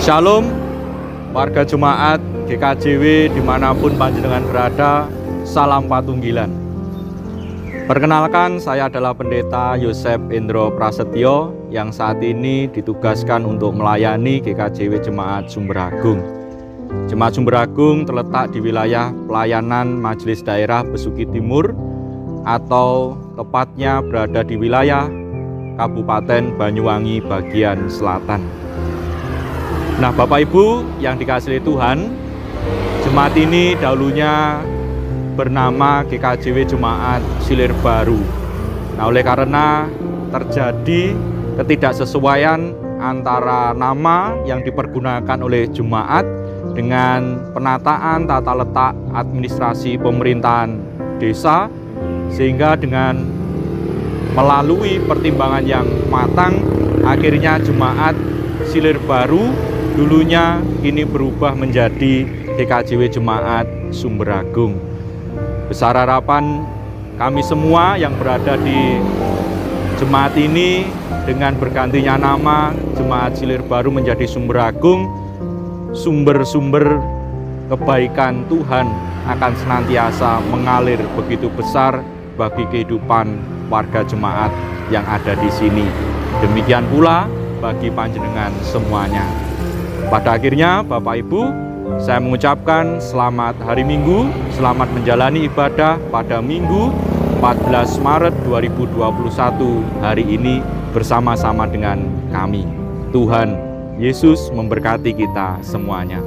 Shalom, warga jemaat GKJW dimanapun panjenengan berada, salam patunggilan. Perkenalkan, saya adalah Pendeta Yosef Endro Prasetyo yang saat ini ditugaskan untuk melayani GKJW Jemaat Sumberagung. Jemaat Sumberagung terletak di wilayah pelayanan Majelis Daerah Besuki Timur atau tepatnya berada di wilayah Kabupaten Banyuwangi bagian selatan. Nah, Bapak Ibu yang dikasihi Tuhan, jemaat ini dahulunya bernama GKJW Jemaat Silir Baru. Nah, oleh karena terjadi ketidaksesuaian antara nama yang dipergunakan oleh jemaat dengan penataan tata letak administrasi pemerintahan desa, sehingga dengan melalui pertimbangan yang matang, akhirnya Jemaat Silir Baru dulunya ini berubah menjadi GKJW Jemaat Sumberagung. Besar harapan kami semua yang berada di jemaat ini dengan bergantinya nama Jemaat Silir Baru menjadi Sumberagung, sumber-sumber kebaikan Tuhan akan senantiasa mengalir begitu besar bagi kehidupan warga jemaat yang ada di sini. Demikian pula bagi panjenengan semuanya. Pada akhirnya, Bapak Ibu, saya mengucapkan selamat hari Minggu, selamat menjalani ibadah pada Minggu 14 Maret 2021 hari ini bersama-sama dengan kami. Tuhan Yesus memberkati kita semuanya.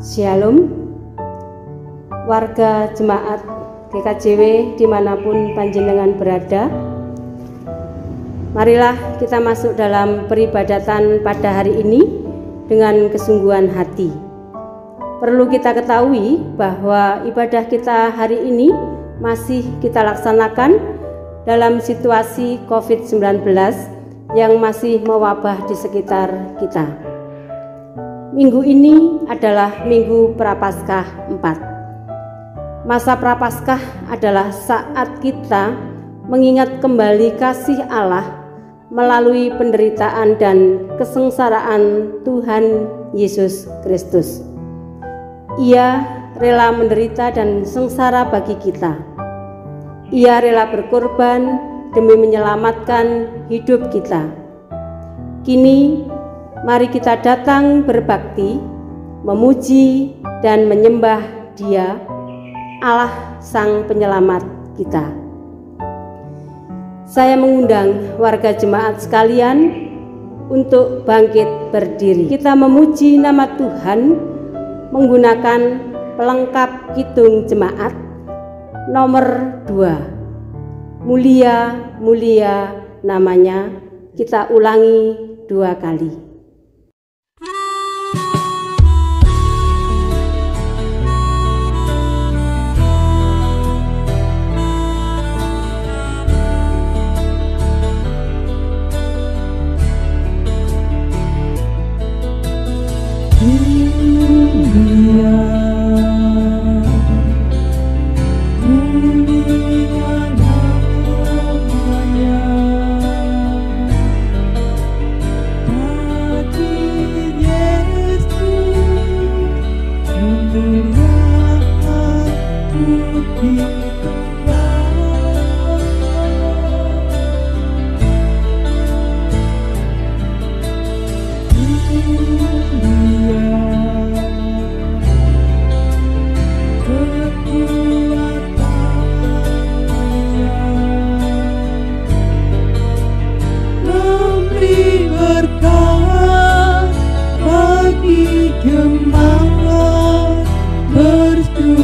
Shalom, warga jemaat GKJW dimanapun panjenengan berada. Marilah kita masuk dalam peribadatan pada hari ini dengan kesungguhan hati. Perlu kita ketahui bahwa ibadah kita hari ini masih kita laksanakan dalam situasi COVID-19 yang masih mewabah di sekitar kita. Minggu ini adalah Minggu Prapaskah 4. Masa Prapaskah adalah saat kita mengingat kembali kasih Allah melalui penderitaan dan kesengsaraan Tuhan Yesus Kristus. Ia rela menderita dan sengsara bagi kita. Ia rela berkorban demi menyelamatkan hidup kita. Kini mari kita datang berbakti, memuji dan menyembah Dia, Allah Sang Penyelamat kita. Saya mengundang warga jemaat sekalian untuk bangkit berdiri. Kita memuji nama Tuhan menggunakan pelengkap kidung jemaat nomor 2. Mulia, mulia namanya. Kita ulangi 2 kali. Jemaat bersyukurlah.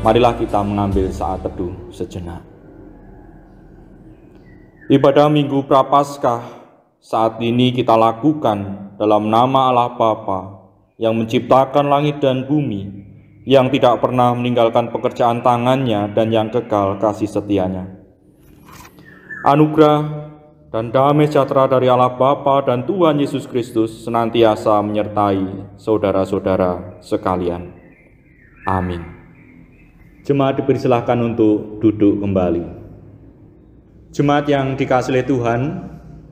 Marilah kita mengambil saat teduh sejenak. Ibadah Minggu Prapaskah saat ini kita lakukan dalam nama Allah Bapa yang menciptakan langit dan bumi, yang tidak pernah meninggalkan pekerjaan tangannya dan yang kekal kasih setianya. Anugerah dan damai sejahtera dari Allah Bapa dan Tuhan Yesus Kristus senantiasa menyertai saudara-saudara sekalian. Amin. Jemaat dipersilahkan untuk duduk kembali. Jemaat yang dikasihi oleh Tuhan,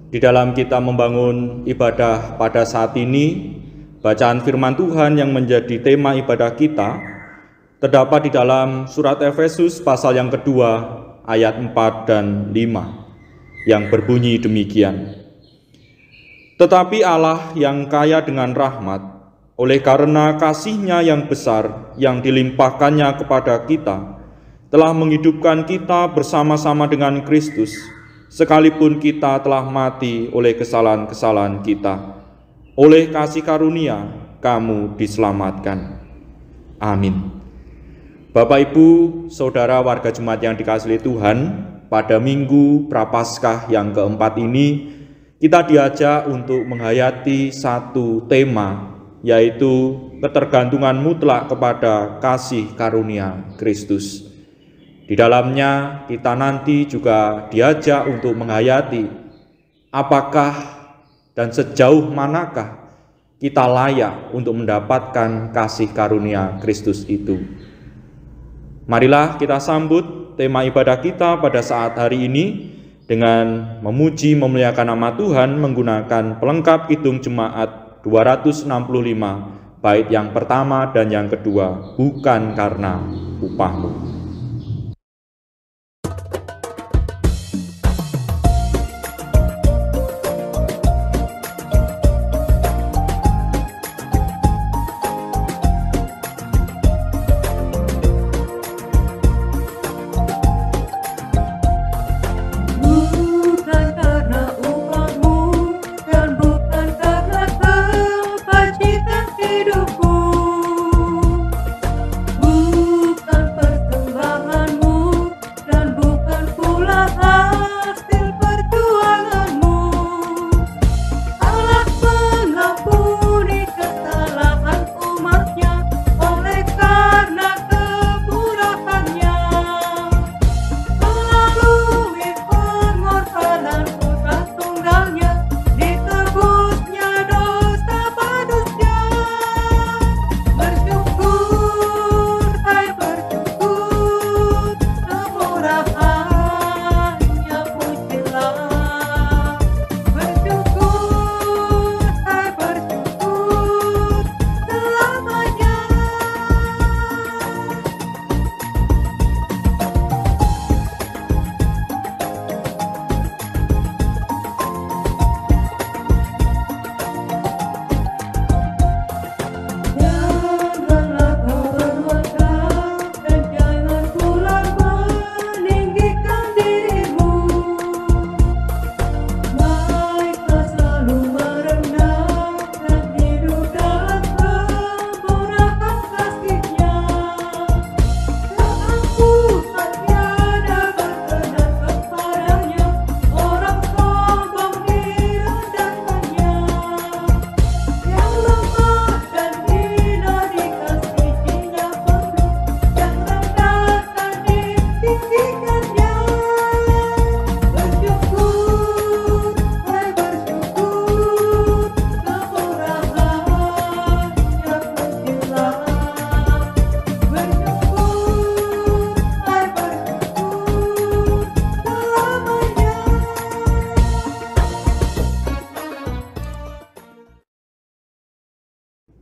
di dalam kita membangun ibadah pada saat ini, bacaan firman Tuhan yang menjadi tema ibadah kita terdapat di dalam surat Efesus pasal yang kedua ayat 4 dan 5 yang berbunyi demikian. Tetapi Allah yang kaya dengan rahmat, oleh karena kasih-Nya yang besar yang dilimpahkannya kepada kita, telah menghidupkan kita bersama-sama dengan Kristus, sekalipun kita telah mati oleh kesalahan-kesalahan kita. Oleh kasih karunia, kamu diselamatkan. Amin. Bapak, Ibu, Saudara warga jemaat yang dikasihi Tuhan, pada Minggu Prapaskah yang keempat ini, kita diajak untuk menghayati satu tema, yaitu ketergantungan mutlak kepada kasih karunia Kristus. Di dalamnya kita nanti juga diajak untuk menghayati apakah dan sejauh manakah kita layak untuk mendapatkan kasih karunia Kristus itu. Marilah kita sambut tema ibadah kita pada saat hari ini dengan memuji memuliakan nama Tuhan menggunakan pelengkap Kidung Jemaat 265, bait yang pertama dan yang kedua, bukan karena upahmu.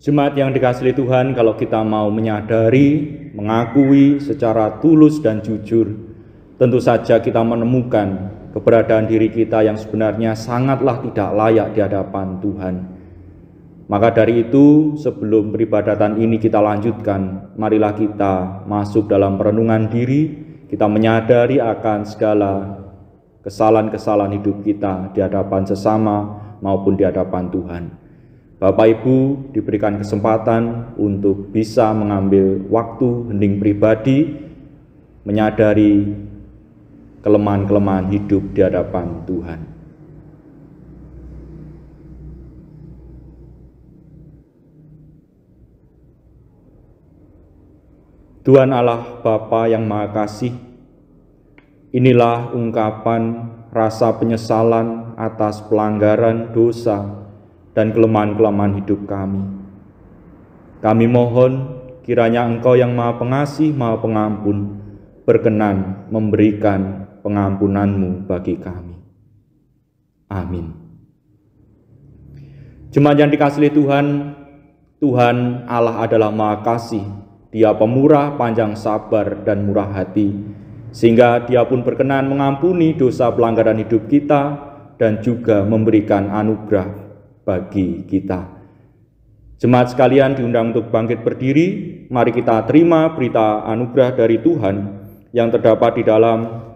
Jemaat yang dikasihi Tuhan, kalau kita mau menyadari, mengakui secara tulus dan jujur, tentu saja kita menemukan keberadaan diri kita yang sebenarnya sangatlah tidak layak di hadapan Tuhan. Maka dari itu, sebelum peribadatan ini kita lanjutkan, marilah kita masuk dalam perenungan diri, kita menyadari akan segala kesalahan-kesalahan hidup kita di hadapan sesama maupun di hadapan Tuhan. Bapak Ibu diberikan kesempatan untuk bisa mengambil waktu hening pribadi, menyadari kelemahan-kelemahan hidup di hadapan Tuhan. Tuhan Allah Bapa yang Maha Kasih, inilah ungkapan rasa penyesalan atas pelanggaran dosa dan kelemahan-kelemahan hidup kami. Kami mohon kiranya Engkau yang Maha Pengasih, Maha Pengampun, berkenan memberikan pengampunan-Mu bagi kami. Amin. Jemaat yang dikasihi Tuhan, Tuhan Allah adalah Maha Kasih. Dia pemurah, panjang sabar, dan murah hati, sehingga Dia pun berkenan mengampuni dosa pelanggaran hidup kita dan juga memberikan anugerah bagi kita. Jemaat sekalian diundang untuk bangkit berdiri. Mari kita terima berita anugerah dari Tuhan yang terdapat di dalam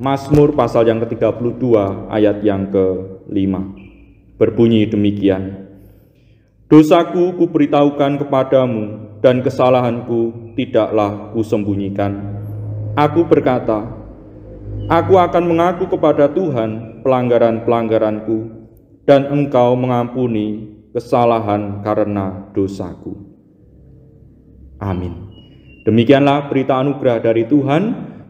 Mazmur pasal yang ke-32 ayat yang ke-5. Berbunyi demikian: Dosaku kuberitahukan kepadamu, dan kesalahanku tidaklah kusembunyikan. Aku berkata, aku akan mengaku kepada Tuhan pelanggaran-pelanggaranku, dan Engkau mengampuni kesalahan karena dosaku. Amin. Demikianlah berita anugerah dari Tuhan,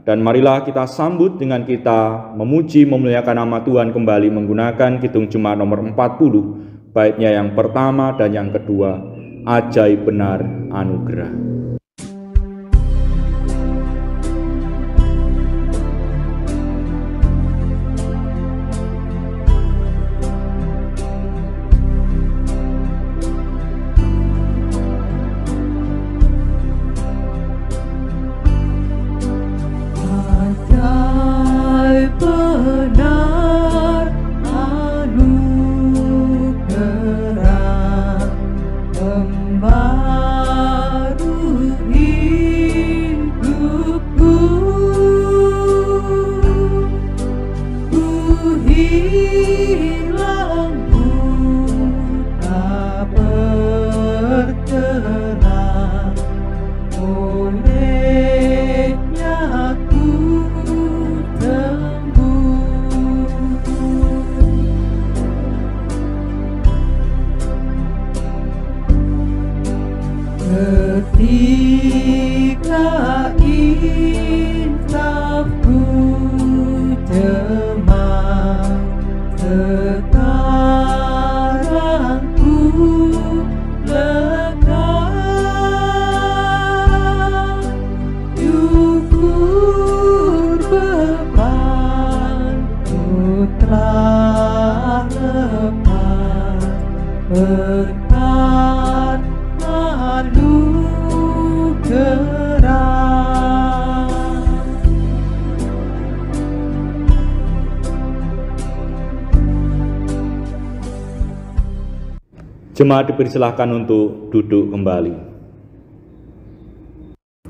dan marilah kita sambut dengan kita memuji memuliakan nama Tuhan kembali menggunakan Kidung Jemaat nomor 40, baitnya yang pertama dan yang kedua, Ajaib Benar Anugerah. Ajaib benar anugerah membaru hidupku, ku hilang buta berterang, olehnya ku tembus. Ketika insafku jemaah, sekarang ku lega. Syukur bebanku telah lepas, berkat anugerah. Jemaat dipersilahkan untuk duduk kembali.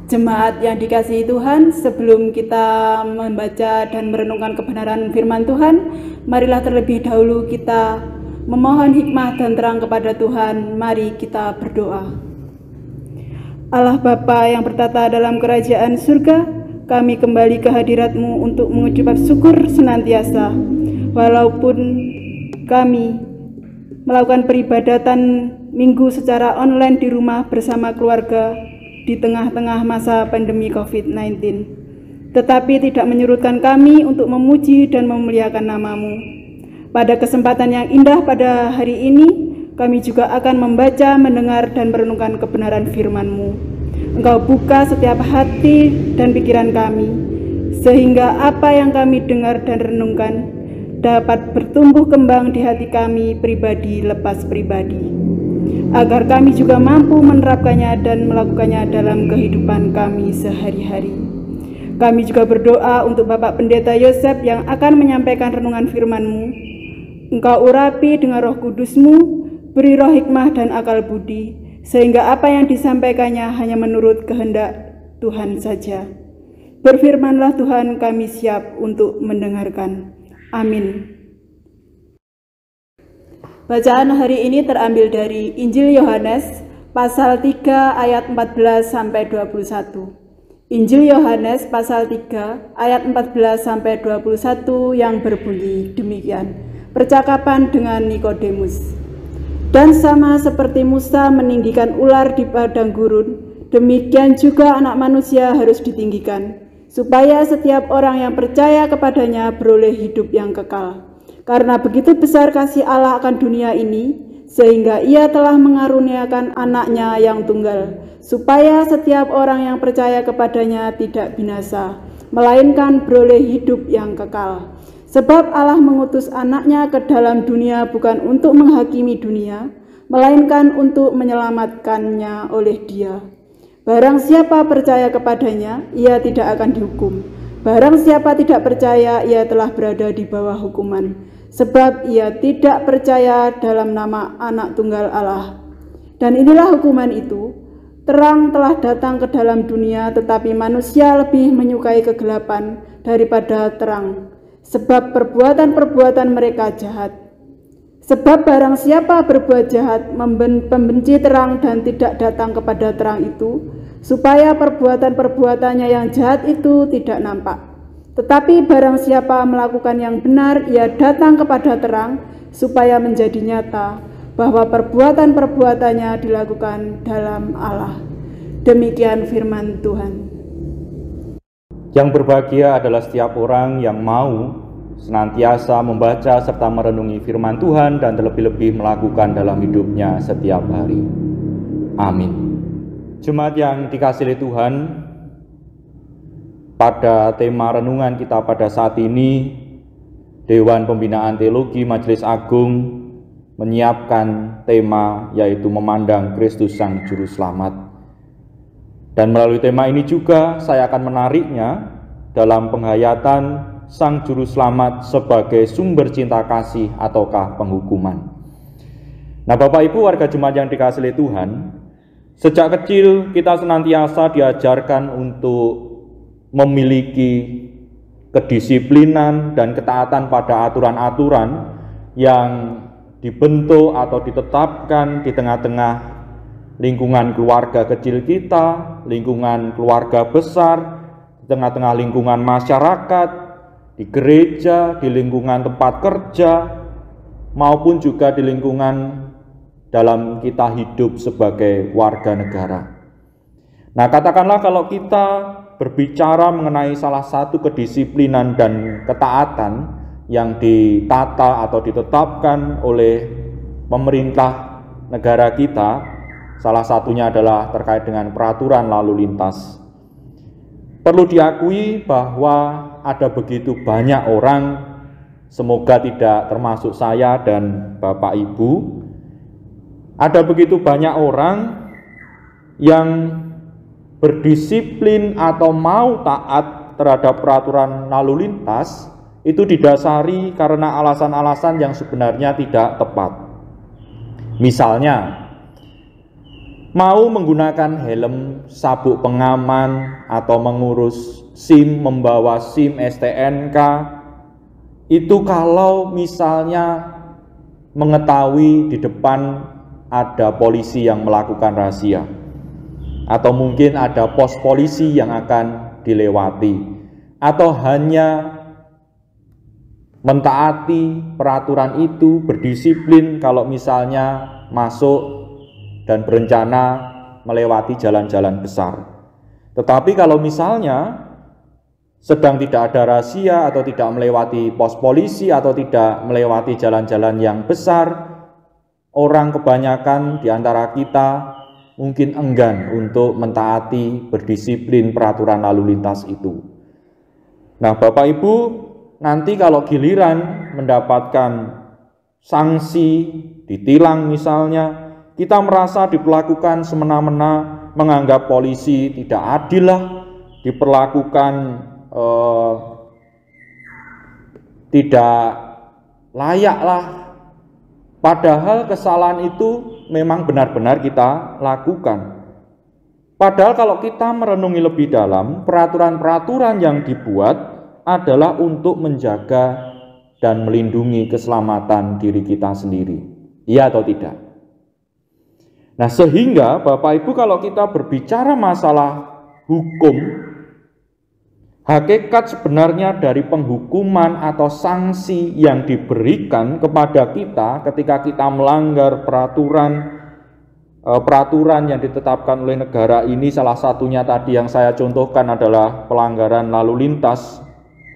Jemaat yang dikasihi Tuhan, sebelum kita membaca dan merenungkan kebenaran firman Tuhan, marilah terlebih dahulu kita memohon hikmah dan terang kepada Tuhan. Mari kita berdoa. Allah Bapa yang bertata dalam kerajaan surga, kami kembali ke hadirat-Mu untuk mengucap syukur senantiasa. Walaupun kami melakukan peribadatan minggu secara online di rumah bersama keluarga di tengah-tengah masa pandemi COVID-19, tetapi tidak menyurutkan kami untuk memuji dan memuliakan nama-Mu. Pada kesempatan yang indah pada hari ini, kami juga akan membaca, mendengar, dan merenungkan kebenaran firman-Mu. Engkau buka setiap hati dan pikiran kami, sehingga apa yang kami dengar dan renungkan dapat bertumbuh kembang di hati kami pribadi lepas pribadi, agar kami juga mampu menerapkannya dan melakukannya dalam kehidupan kami sehari-hari. Kami juga berdoa untuk Bapak Pendeta Yosef yang akan menyampaikan renungan firman-Mu. Engkau urapi dengan Roh Kudus-Mu, beri roh hikmah dan akal budi, sehingga apa yang disampaikannya hanya menurut kehendak Tuhan saja. Berfirmanlah Tuhan, kami siap untuk mendengarkan. Amin. Bacaan hari ini terambil dari Injil Yohanes pasal 3 ayat 14 sampai 21. Injil Yohanes pasal 3 ayat 14 sampai 21 yang berbunyi demikian. Percakapan dengan Nikodemus. Dan sama seperti Musa meninggikan ular di padang gurun, demikian juga Anak Manusia harus ditinggikan, supaya setiap orang yang percaya kepadanya beroleh hidup yang kekal. Karena begitu besar kasih Allah akan dunia ini, sehingga Ia telah mengaruniakan Anaknya yang tunggal, supaya setiap orang yang percaya kepadanya tidak binasa, melainkan beroleh hidup yang kekal. Sebab Allah mengutus Anaknya ke dalam dunia bukan untuk menghakimi dunia, melainkan untuk menyelamatkannya oleh Dia. Barang siapa percaya kepadanya, ia tidak akan dihukum. Barang siapa tidak percaya, ia telah berada di bawah hukuman, sebab ia tidak percaya dalam nama Anak Tunggal Allah. Dan inilah hukuman itu, terang telah datang ke dalam dunia, tetapi manusia lebih menyukai kegelapan daripada terang, sebab perbuatan-perbuatan mereka jahat. Sebab barang siapa berbuat jahat, membenci terang dan tidak datang kepada terang itu, supaya perbuatan-perbuatannya yang jahat itu tidak nampak. Tetapi barang siapa melakukan yang benar, ia datang kepada terang, supaya menjadi nyata bahwa perbuatan-perbuatannya dilakukan dalam Allah. Demikian firman Tuhan. Yang berbahagia adalah setiap orang yang mau senantiasa membaca serta merenungi firman Tuhan dan terlebih-lebih melakukan dalam hidupnya setiap hari. Amin. Jemaat yang dikasihi Tuhan, pada tema renungan kita pada saat ini, Dewan Pembinaan Teologi Majelis Agung menyiapkan tema yaitu memandang Kristus Sang Juru Selamat. Dan melalui tema ini juga saya akan menariknya dalam penghayatan Sang Juru Selamat sebagai sumber cinta kasih ataukah penghukuman. Nah, Bapak Ibu warga jemaat yang dikasihi Tuhan, sejak kecil kita senantiasa diajarkan untuk memiliki kedisiplinan dan ketaatan pada aturan-aturan yang dibentuk atau ditetapkan di tengah-tengah lingkungan keluarga kecil kita, lingkungan keluarga besar, di tengah-tengah lingkungan masyarakat, di gereja, di lingkungan tempat kerja, maupun juga di lingkungan dalam kita hidup sebagai warga negara. Nah, katakanlah kalau kita berbicara mengenai salah satu kedisiplinan dan ketaatan yang ditata atau ditetapkan oleh pemerintah negara kita, salah satunya adalah terkait dengan peraturan lalu lintas. Perlu diakui bahwa ada begitu banyak orang, semoga tidak termasuk saya dan Bapak Ibu, ada begitu banyak orang yang berdisiplin atau mau taat terhadap peraturan lalu lintas itu didasari karena alasan-alasan yang sebenarnya tidak tepat. Misalnya, mau menggunakan helm, sabuk pengaman, atau mengurus SIM, membawa SIM STNK, itu kalau misalnya mengetahui di depan ada polisi yang melakukan razia, atau mungkin ada pos polisi yang akan dilewati, atau hanya mentaati peraturan itu, berdisiplin kalau misalnya masuk dan berencana melewati jalan-jalan besar. Tetapi kalau misalnya sedang tidak ada razia atau tidak melewati pos polisi atau tidak melewati jalan-jalan yang besar, orang kebanyakan di antara kita mungkin enggan untuk mentaati berdisiplin peraturan lalu lintas itu. Nah, Bapak Ibu, nanti kalau giliran mendapatkan sanksi, ditilang misalnya, kita merasa diperlakukan semena-mena, menganggap polisi tidak adil lah, diperlakukan tidak layak lah. Padahal kesalahan itu memang benar-benar kita lakukan. Padahal kalau kita merenungi lebih dalam, peraturan-peraturan yang dibuat adalah untuk menjaga dan melindungi keselamatan diri kita sendiri. Iya atau tidak? Nah, sehingga Bapak Ibu kalau kita berbicara masalah hukum, hakikat sebenarnya dari penghukuman atau sanksi yang diberikan kepada kita ketika kita melanggar peraturan yang ditetapkan oleh negara ini, salah satunya tadi yang saya contohkan adalah pelanggaran lalu lintas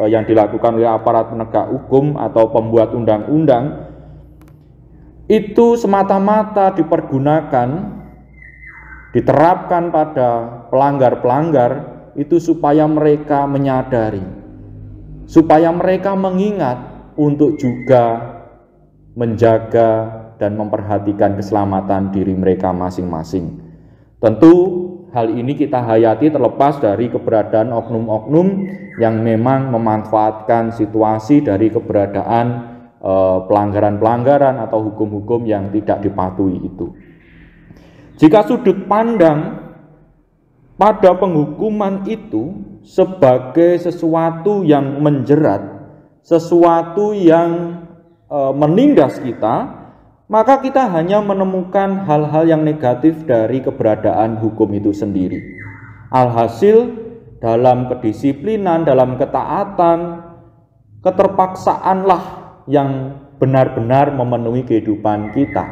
yang dilakukan oleh aparat penegak hukum atau pembuat undang-undang, itu semata-mata diterapkan pada pelanggar-pelanggar itu supaya mereka menyadari, supaya mereka mengingat untuk juga menjaga dan memperhatikan keselamatan diri mereka masing-masing. Tentu hal ini kita hayati terlepas dari keberadaan oknum-oknum yang memang memanfaatkan situasi dari keberadaan pelanggaran-pelanggaran atau hukum-hukum yang tidak dipatuhi itu. Jika sudut pandang pada penghukuman itu sebagai sesuatu yang menjerat, sesuatu yang menindas kita, maka kita hanya menemukan hal-hal yang negatif dari keberadaan hukum itu sendiri. Alhasil, dalam kedisiplinan, dalam ketaatan, keterpaksaanlah yang benar-benar memenuhi kehidupan kita.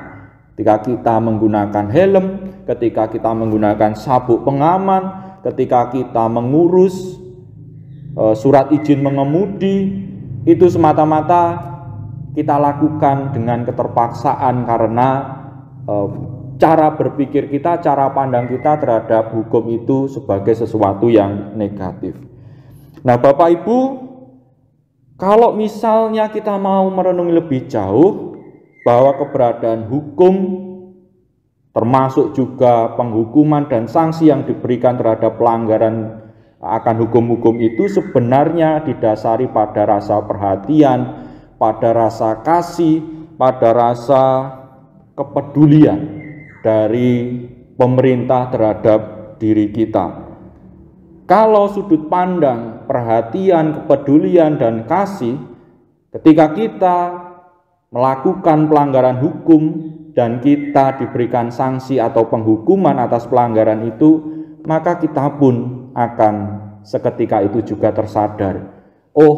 Ketika kita menggunakan helm, ketika kita menggunakan sabuk pengaman, ketika kita mengurus surat izin mengemudi, itu semata-mata kita lakukan dengan keterpaksaan karena cara berpikir kita, cara pandang kita terhadap hukum itu sebagai sesuatu yang negatif. Nah, Bapak Ibu, kalau misalnya kita mau merenungi lebih jauh bahwa keberadaan hukum termasuk juga penghukuman dan sanksi yang diberikan terhadap pelanggaran akan hukum-hukum itu sebenarnya didasari pada rasa perhatian, pada rasa kasih, pada rasa kepedulian dari pemerintah terhadap diri kita. Kalau sudut pandang, perhatian, kepedulian, dan kasih, ketika kita melakukan pelanggaran hukum dan kita diberikan sanksi atau penghukuman atas pelanggaran itu, maka kita pun akan seketika itu juga tersadar, oh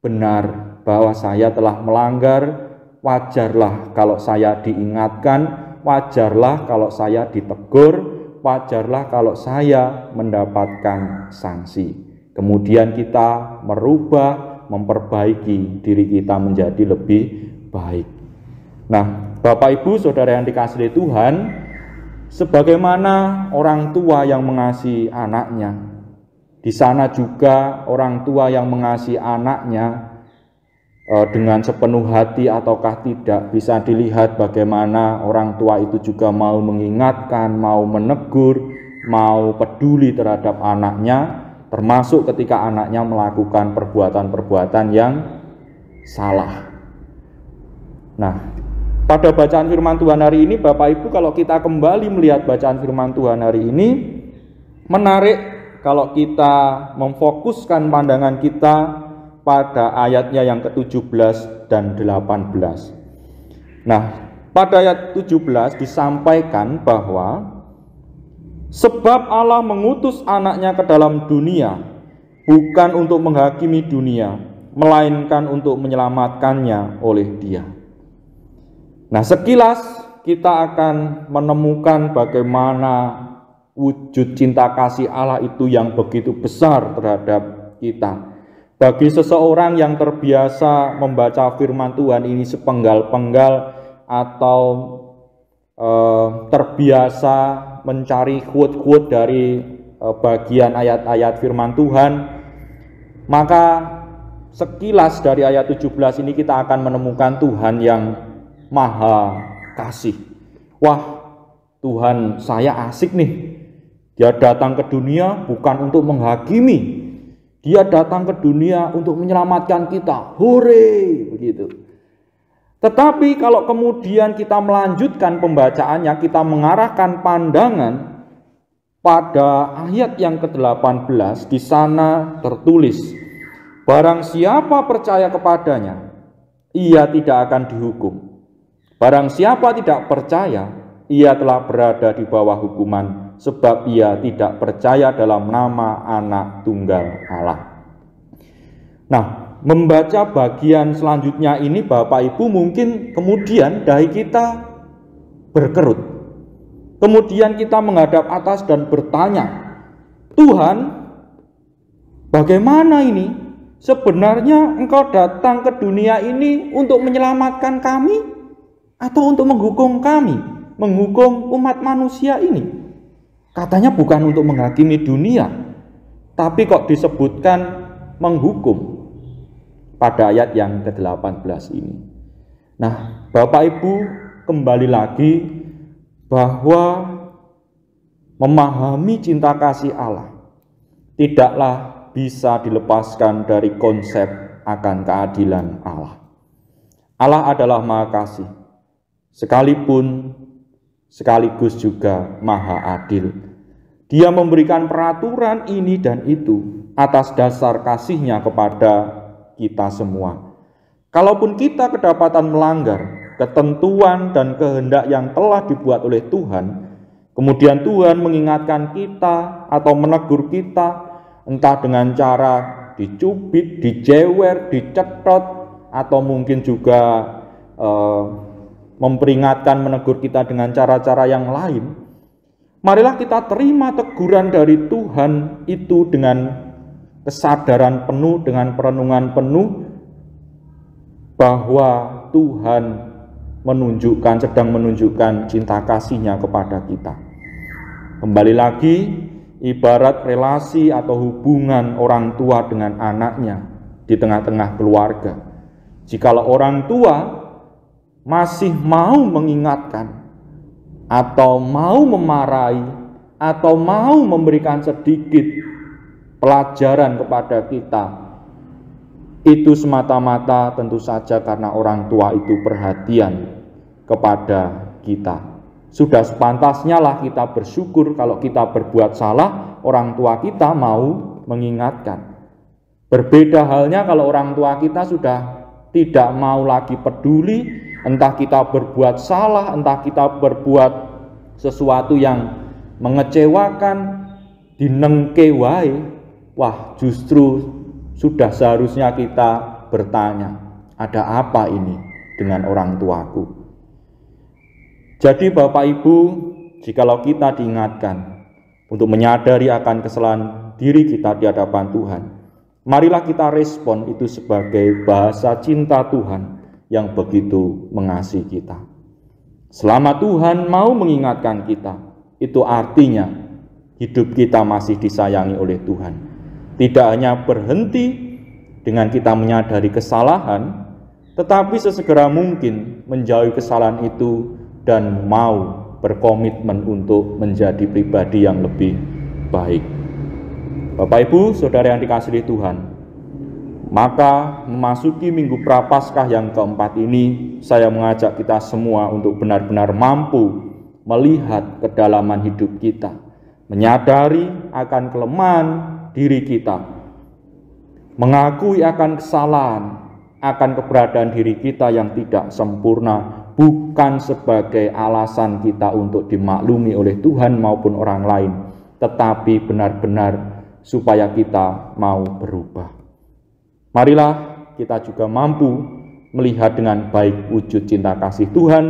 benar bahwa saya telah melanggar, wajarlah kalau saya diingatkan, wajarlah kalau saya ditegur, wajarlah kalau saya mendapatkan sanksi. Kemudian kita merubah, memperbaiki diri kita menjadi lebih baik. Nah, Bapak Ibu Saudara yang dikasihi Tuhan, sebagaimana orang tua yang mengasihi anaknya, di sana juga orang tua yang mengasihi anaknya dengan sepenuh hati ataukah tidak, bisa dilihat bagaimana orang tua itu juga mau mengingatkan, mau menegur, mau peduli terhadap anaknya, termasuk ketika anaknya melakukan perbuatan-perbuatan yang salah. Nah, pada bacaan firman Tuhan hari ini, Bapak Ibu, kalau kita kembali melihat bacaan firman Tuhan hari ini, menarik kalau kita memfokuskan pandangan kita pada ayatnya yang ke-17 dan 18. Nah, pada ayat 17 disampaikan bahwa sebab Allah mengutus anaknya ke dalam dunia bukan untuk menghakimi dunia, melainkan untuk menyelamatkannya oleh Dia. Nah, sekilas kita akan menemukan bagaimana wujud cinta kasih Allah itu yang begitu besar terhadap kita. Bagi seseorang yang terbiasa membaca firman Tuhan ini sepenggal-penggal atau terbiasa mencari quote-quote dari bagian ayat-ayat firman Tuhan, maka sekilas dari ayat 17 ini kita akan menemukan Tuhan yang maha kasih. Wah, Tuhan saya asik nih. Dia datang ke dunia bukan untuk menghakimi, Dia datang ke dunia untuk menyelamatkan kita. Hore, begitu. Tetapi kalau kemudian kita melanjutkan pembacaannya, kita mengarahkan pandangan pada ayat yang ke-18, di sana tertulis, barang siapa percaya kepadanya, ia tidak akan dihukum. Barang siapa tidak percaya, ia telah berada di bawah hukuman, sebab ia tidak percaya dalam nama Anak Tunggal Allah. Nah, membaca bagian selanjutnya ini Bapak Ibu mungkin kemudian dahi kita berkerut. Kemudian kita menghadap atas dan bertanya, Tuhan, bagaimana ini? Sebenarnya Engkau datang ke dunia ini untuk menyelamatkan kami atau untuk menghukum kami, menghukum umat manusia ini? Katanya bukan untuk menghakimi dunia, tapi kok disebutkan menghukum pada ayat yang ke-18 ini. Nah, Bapak Ibu, kembali lagi bahwa memahami cinta kasih Allah tidaklah bisa dilepaskan dari konsep akan keadilan Allah. Allah adalah Maha Kasih, sekaligus juga Maha Adil. Dia memberikan peraturan ini dan itu atas dasar kasih-Nya kepada kita semua. Kalaupun kita kedapatan melanggar ketentuan dan kehendak yang telah dibuat oleh Tuhan, kemudian Tuhan mengingatkan kita atau menegur kita, entah dengan cara dicubit, dijewer, dicetot, atau mungkin juga memperingatkan, menegur kita dengan cara-cara yang lain, marilah kita terima teguran dari Tuhan itu dengan kesadaran penuh, dengan perenungan penuh bahwa Tuhan sedang menunjukkan cinta kasih-Nya kepada kita. Kembali lagi, ibarat relasi atau hubungan orang tua dengan anaknya di tengah-tengah keluarga. Jikalau orang tua masih mau mengingatkan atau mau memarahi atau mau memberikan sedikit pelajaran kepada kita, itu semata-mata tentu saja karena orang tua itu perhatian kepada kita. Sudah sepantasnya lah kita bersyukur kalau kita berbuat salah, orang tua kita mau mengingatkan. Berbeda halnya kalau orang tua kita sudah tidak mau lagi peduli, entah kita berbuat salah, entah kita berbuat sesuatu yang mengecewakan, dinengke wae, wah justru sudah seharusnya kita bertanya, ada apa ini dengan orang tuaku? Jadi Bapak Ibu, jikalau kita diingatkan untuk menyadari akan kesalahan diri kita di hadapan Tuhan, marilah kita respon itu sebagai bahasa cinta Tuhan yang begitu mengasihi kita. Selama Tuhan mau mengingatkan kita, itu artinya hidup kita masih disayangi oleh Tuhan. Tidak hanya berhenti dengan kita menyadari kesalahan, tetapi sesegera mungkin menjauhi kesalahan itu dan mau berkomitmen untuk menjadi pribadi yang lebih baik. Bapak Ibu, Saudara yang dikasihi Tuhan, maka memasuki Minggu Prapaskah yang keempat ini, saya mengajak kita semua untuk benar-benar mampu melihat kedalaman hidup kita, menyadari akan kelemahan diri kita, mengakui akan kesalahan, akan keberadaan diri kita yang tidak sempurna, bukan sebagai alasan kita untuk dimaklumi oleh Tuhan maupun orang lain, tetapi benar-benar supaya kita mau berubah. Marilah kita juga mampu melihat dengan baik wujud cinta kasih Tuhan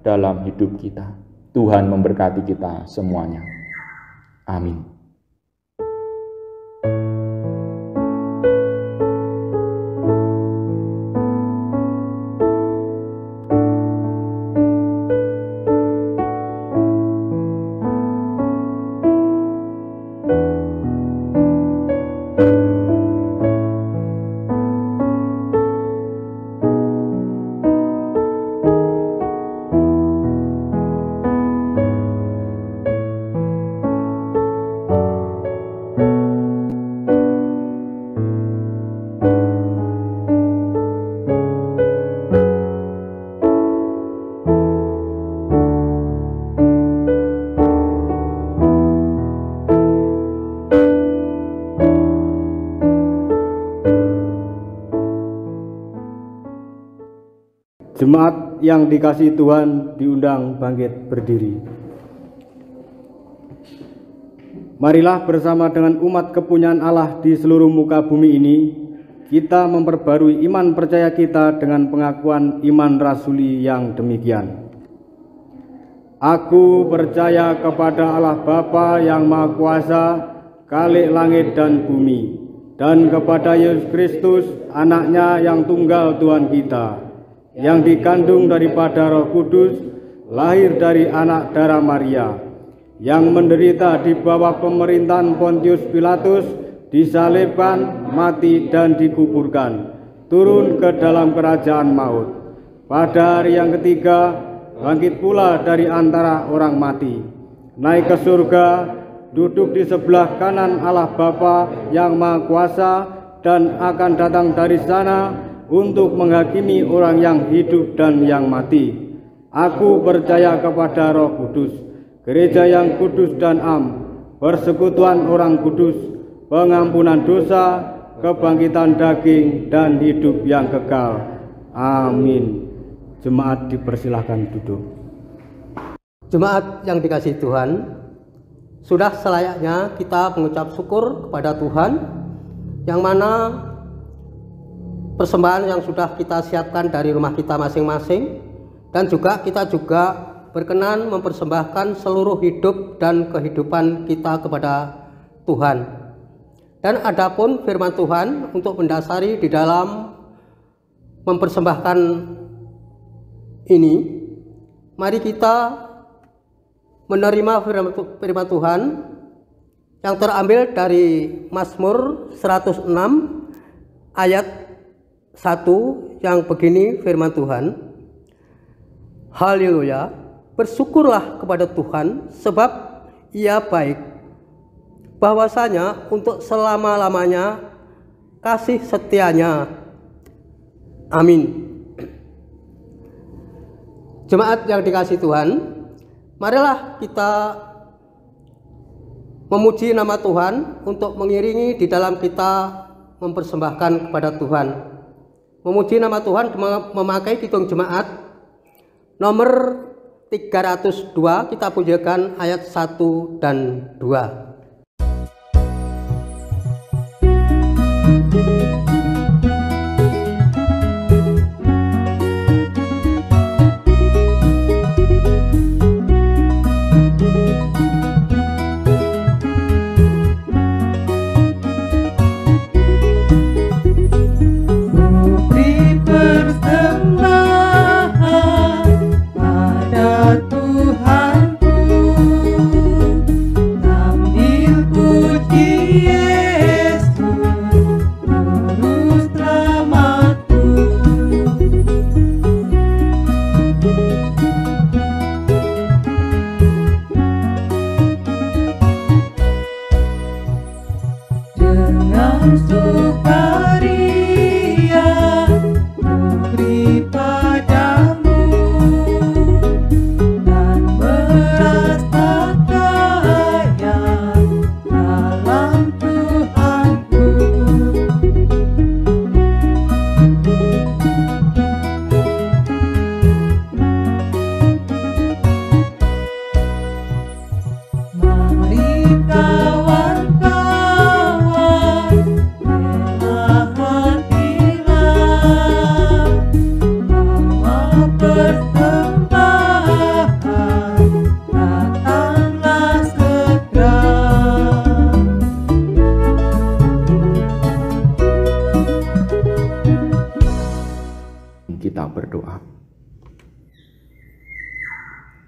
dalam hidup kita. Tuhan memberkati kita semuanya. Amin. Jemaat yang dikasihi Tuhan diundang bangkit berdiri. Marilah bersama dengan umat kepunyaan Allah di seluruh muka bumi ini, kita memperbarui iman percaya kita dengan pengakuan iman rasuli yang demikian. Aku percaya kepada Allah Bapa yang Maha Kuasa, Khalik langit dan bumi, dan kepada Yesus Kristus, anaknya yang tunggal Tuhan kita, yang dikandung daripada Roh Kudus, lahir dari anak darah Maria, yang menderita di bawah pemerintahan Pontius Pilatus, disalibkan, mati dan dikuburkan, turun ke dalam kerajaan maut. Pada hari yang ketiga, bangkit pula dari antara orang mati, naik ke surga, duduk di sebelah kanan Allah Bapa yang Maha Kuasa, dan akan datang dari sana untuk menghakimi orang yang hidup dan yang mati. Aku percaya kepada Roh Kudus, gereja yang kudus dan persekutuan orang kudus, pengampunan dosa, kebangkitan daging, dan hidup yang kekal. Amin. Jemaat dipersilahkan duduk. Jemaat yang dikasihi Tuhan, sudah selayaknya kita mengucap syukur kepada Tuhan, yang mana persembahan yang sudah kita siapkan dari rumah kita masing-masing, dan juga kita berkenan mempersembahkan seluruh hidup dan kehidupan kita kepada Tuhan. Dan adapun firman Tuhan untuk mendasari di dalam mempersembahkan ini, mari kita menerima firman Tuhan yang terambil dari Mazmur 106 ayat 1 yang begini firman Tuhan. Haleluya, bersyukurlah kepada Tuhan sebab Ia baik, bahwasanya untuk selama-lamanya kasih setianya. Amin. Jemaat yang dikasihi Tuhan, marilah kita memuji nama Tuhan untuk mengiringi di dalam kita mempersembahkan kepada Tuhan. Memuji nama Tuhan memakai kidung jemaat nomor 302, kita pujikan ayat 1 dan 2.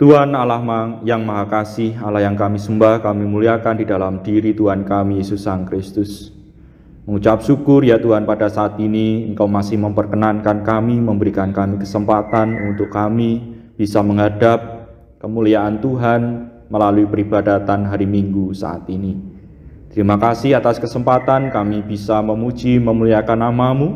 Tuhan Allah yang Maha Kasih, Allah yang kami sembah, kami muliakan di dalam diri Tuhan kami, Yesus Sang Kristus. Mengucap syukur ya Tuhan, pada saat ini Engkau masih memperkenankan kami, memberikan kami kesempatan untuk kami bisa menghadap kemuliaan Tuhan melalui peribadatan hari Minggu saat ini. Terima kasih atas kesempatan kami bisa memuji, memuliakan nama-Mu.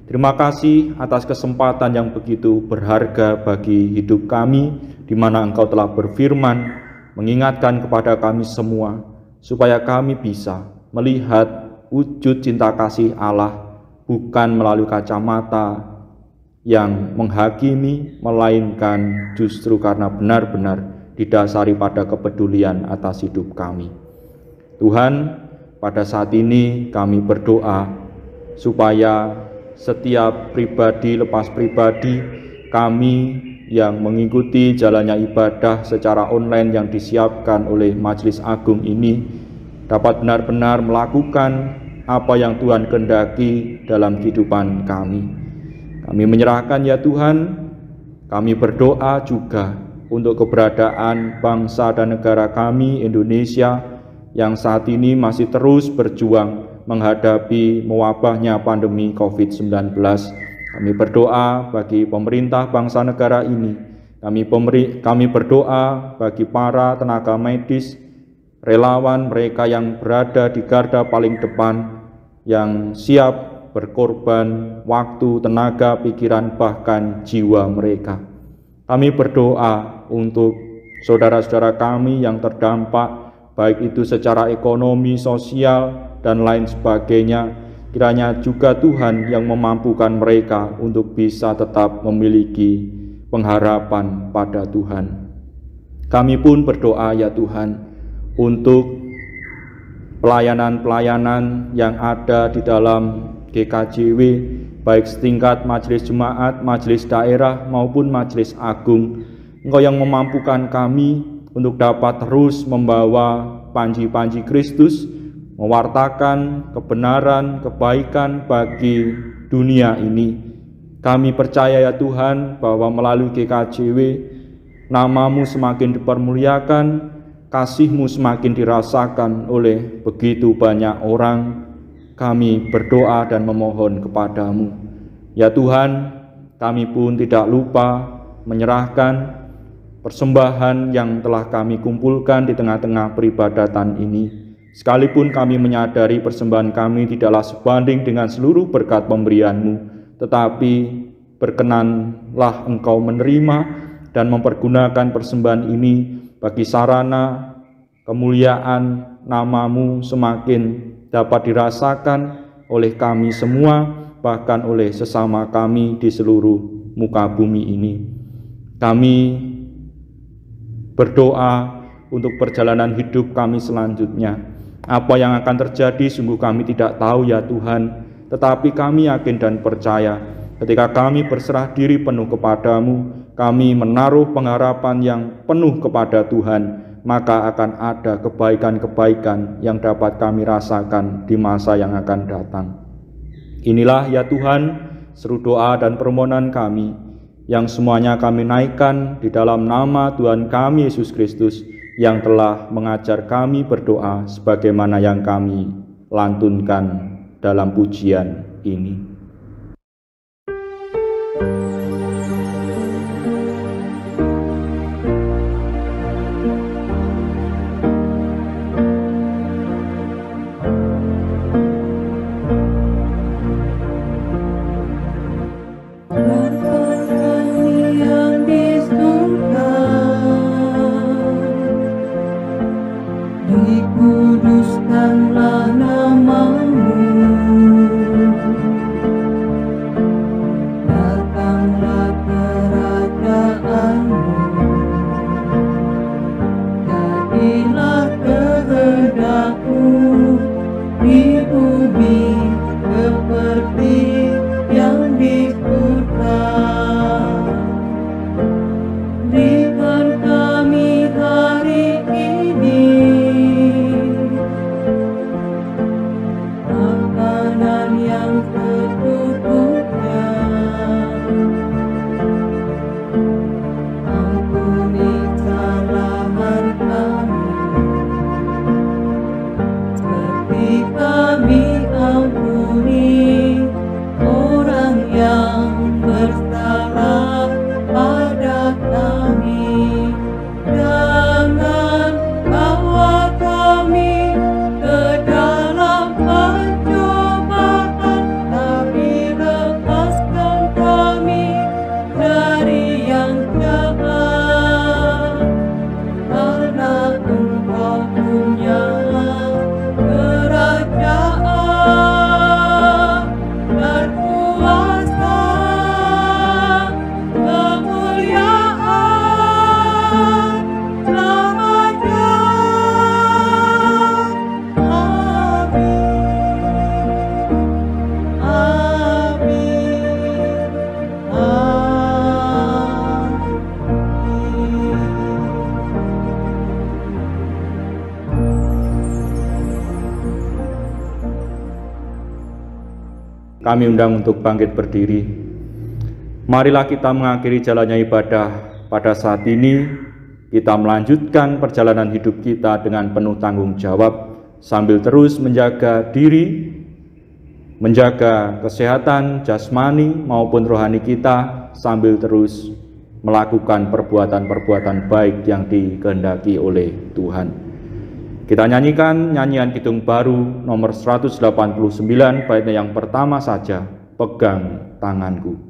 Terima kasih atas kesempatan yang begitu berharga bagi hidup kami, di mana Engkau telah berfirman, mengingatkan kepada kami semua, supaya kami bisa melihat wujud cinta kasih Allah, bukan melalui kacamata yang menghakimi, melainkan justru karena benar-benar didasari pada kepedulian atas hidup kami. Tuhan, pada saat ini kami berdoa supaya setiap pribadi lepas pribadi kami yang mengikuti jalannya ibadah secara online yang disiapkan oleh Majelis Agung ini dapat benar-benar melakukan apa yang Tuhan kehendaki dalam kehidupan kami. Kami menyerahkan ya Tuhan, kami berdoa juga untuk keberadaan bangsa dan negara kami Indonesia yang saat ini masih terus berjuang menghadapi mewabahnya pandemi COVID-19. Kami berdoa bagi pemerintah bangsa negara ini. Kami berdoa bagi para tenaga medis, relawan mereka yang berada di garda paling depan, yang siap berkorban waktu, tenaga, pikiran, bahkan jiwa mereka. Kami berdoa untuk saudara-saudara kami yang terdampak, baik itu secara ekonomi, sosial, dan lain sebagainya. Kiranya juga Tuhan yang memampukan mereka untuk bisa tetap memiliki pengharapan pada Tuhan. Kami pun berdoa ya Tuhan untuk pelayanan-pelayanan yang ada di dalam GKJW, baik setingkat majelis jemaat, majelis daerah maupun majelis agung. Engkau yang memampukan kami untuk dapat terus membawa panji-panji Kristus, mewartakan kebenaran, kebaikan bagi dunia ini. Kami percaya ya Tuhan bahwa melalui GKJW nama-Mu semakin dipermuliakan, kasih-Mu semakin dirasakan oleh begitu banyak orang. Kami berdoa dan memohon kepadamu. Ya Tuhan, kami pun tidak lupa menyerahkan persembahan yang telah kami kumpulkan di tengah-tengah peribadatan ini. Sekalipun kami menyadari persembahan kami tidaklah sebanding dengan seluruh berkat pemberian-Mu, tetapi berkenanlah Engkau menerima dan mempergunakan persembahan ini bagi sarana kemuliaan nama-Mu semakin dapat dirasakan oleh kami semua, bahkan oleh sesama kami di seluruh muka bumi ini. Kami berdoa untuk perjalanan hidup kami selanjutnya. Apa yang akan terjadi sungguh kami tidak tahu ya Tuhan, tetapi kami yakin dan percaya ketika kami berserah diri penuh kepadamu, kami menaruh pengharapan yang penuh kepada Tuhan, maka akan ada kebaikan-kebaikan yang dapat kami rasakan di masa yang akan datang. Inilah ya Tuhan seru doa dan permohonan kami, yang semuanya kami naikkan di dalam nama Tuhan kami Yesus Kristus, yang telah mengajar kami berdoa sebagaimana yang kami lantunkan dalam pujian ini. Dikuduskanlah nama-Mu, kami undang untuk bangkit berdiri. Marilah kita mengakhiri jalannya ibadah pada saat ini. Kita melanjutkan perjalanan hidup kita dengan penuh tanggung jawab, sambil terus menjaga diri, menjaga kesehatan jasmani maupun rohani kita, sambil terus melakukan perbuatan-perbuatan baik yang dikehendaki oleh Tuhan. Kita nyanyikan nyanyian kidung baru nomor 189, baitnya yang pertama saja, Pegang Tanganku.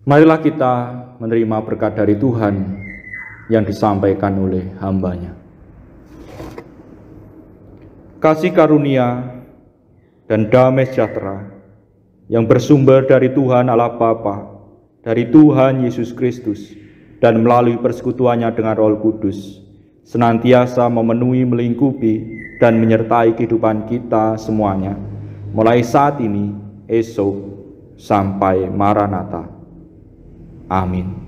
Marilah kita menerima berkat dari Tuhan yang disampaikan oleh hamba-Nya. Kasih karunia dan damai sejahtera yang bersumber dari Tuhan Allah Bapa, dari Tuhan Yesus Kristus, dan melalui persekutuannya dengan Roh Kudus, senantiasa memenuhi, melingkupi, dan menyertai kehidupan kita semuanya, mulai saat ini, esok, sampai Maranatha. Amin.